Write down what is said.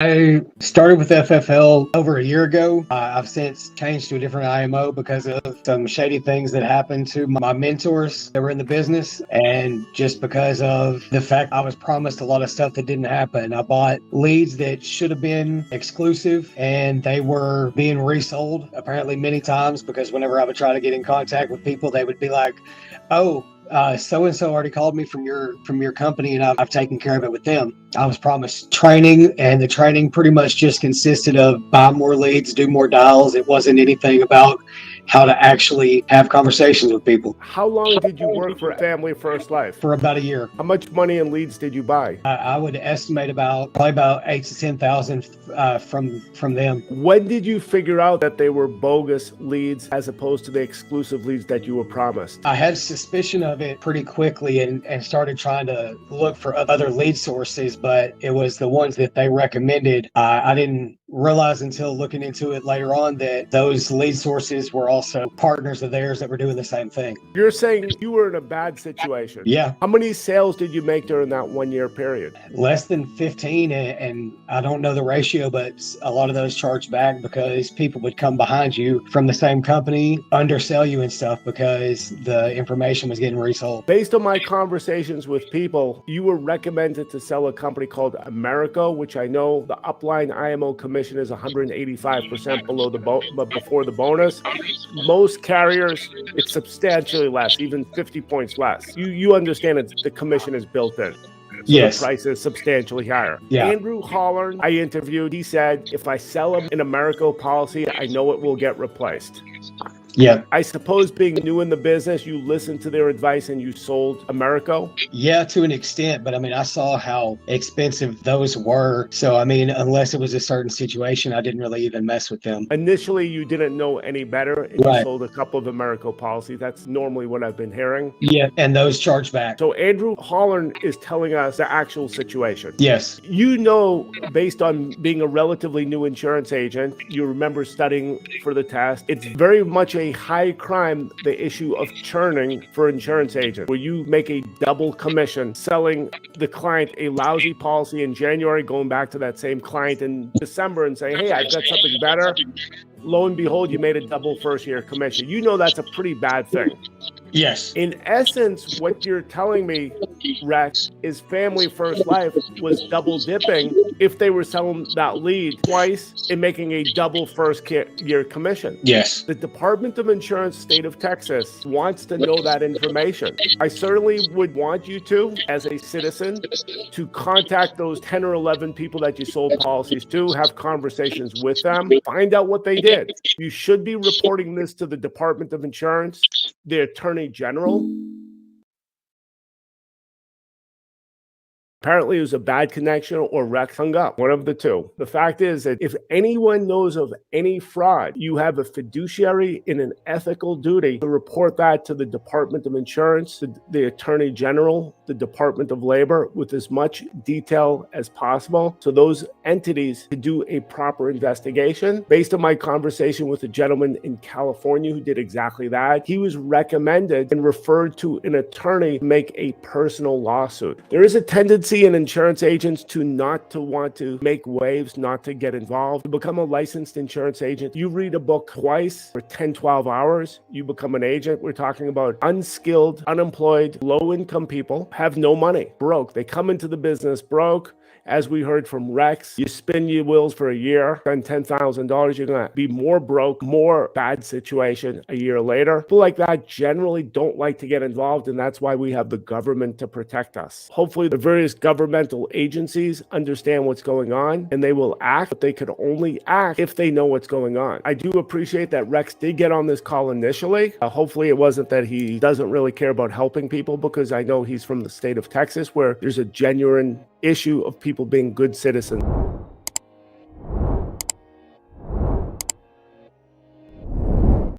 I started with FFL over a year ago. I've since changed to a different IMO because of some shady things that happened to my mentors that were in the business. And just because of the fact I was promised a lot of stuff that didn't happen. I bought leads that should have been exclusive and they were being resold apparently many times because whenever I would try to get in contact with people, they would be like, oh, so and so already called me from your company, and I've taken care of it with them. I was promised training, and the training pretty much just consisted of buy more leads, do more dials. It wasn't anything about how to actually have conversations with people. How long did you work for Family First Life? For about a year. How much money and leads did you buy? I would estimate probably about 8,000 to 10,000 from them. When did you figure out that they were bogus leads as opposed to the exclusive leads that you were promised? I had suspicion of it pretty quickly and started trying to look for other lead sources, but it was the ones that they recommended. I didn't realize until looking into it later on that those lead sources were also partners of theirs that were doing the same thing. You're saying you were in a bad situation. Yeah. How many sales did you make during that 1 year period? Less than 15, and I don't know the ratio, but a lot of those charged back because people would come behind you from the same company, undersell you and stuff because the information was getting resold. Based on my conversations with people, you were recommended to sell a company called Americo, which I know the upline IMO commission is 185% below but before the bonus. Most carriers, it's substantially less, even 50 points less. You understand that the commission is built in. So yes. The price is substantially higher. Yeah. Andrew Hollern, I interviewed, he said, if I sell an Americo policy, I know it will get replaced. Yeah. I suppose being new in the business, you listened to their advice and you sold Americo? Yeah, to an extent. But I mean, I saw how expensive those were. So, I mean, unless it was a certain situation, I didn't really even mess with them. Initially, you didn't know any better and right. You sold a couple of Americo policies. That's normally what I've been hearing. Yeah, and those charged back. So Andrew Hollern is telling us the actual situation. Yes. You know, based on being a relatively new insurance agent, you remember studying for the test. It's very much a high crime, the issue of churning for insurance agents, where you make a double commission selling the client a lousy policy in January, going back to that same client in December and saying, hey, I've got something better. Lo and behold, you made a double first year commission. You know that's a pretty bad thing. Yes. In essence, what you're telling me, Rex, is Family First Life was double dipping if they were selling that lead twice and making a double first year commission. Yes. The Department of Insurance, state of Texas, wants to know that information. I certainly would want you to, as a citizen, to contact those 10 or 11 people that you sold policies to, have conversations with them, find out what they did. You should be reporting this to the Department of Insurance, the Attorney General. Apparently it was a bad connection or Rex hung up, one of the two. The fact is that if anyone knows of any fraud, you have a fiduciary and an ethical duty to report that to the Department of Insurance, the Attorney General, the Department of Labor, with as much detail as possible, so those entities could do a proper investigation. Based on my conversation with a gentleman in California who did exactly that, he was recommended and referred to an attorney to make a personal lawsuit. There is a tendency in insurance agents to want to make waves, not to get involved. To become a licensed insurance agent, you read a book twice for 10, 12 hours, you become an agent. We're talking about unskilled, unemployed, low-income people, have no money, broke. They come into the business broke. As we heard from Rex, you spin your wheels for a year, spend $10,000, you're going to be more broke, more bad situation a year later. People like that generally don't like to get involved, and that's why we have the government to protect us. Hopefully, the various governmental agencies understand what's going on, and they will act, but they could only act if they know what's going on. I do appreciate that Rex did get on this call initially. Hopefully, it wasn't that he doesn't really care about helping people, because I know he's from the state of Texas, where there's a genuine issue of people being good citizens.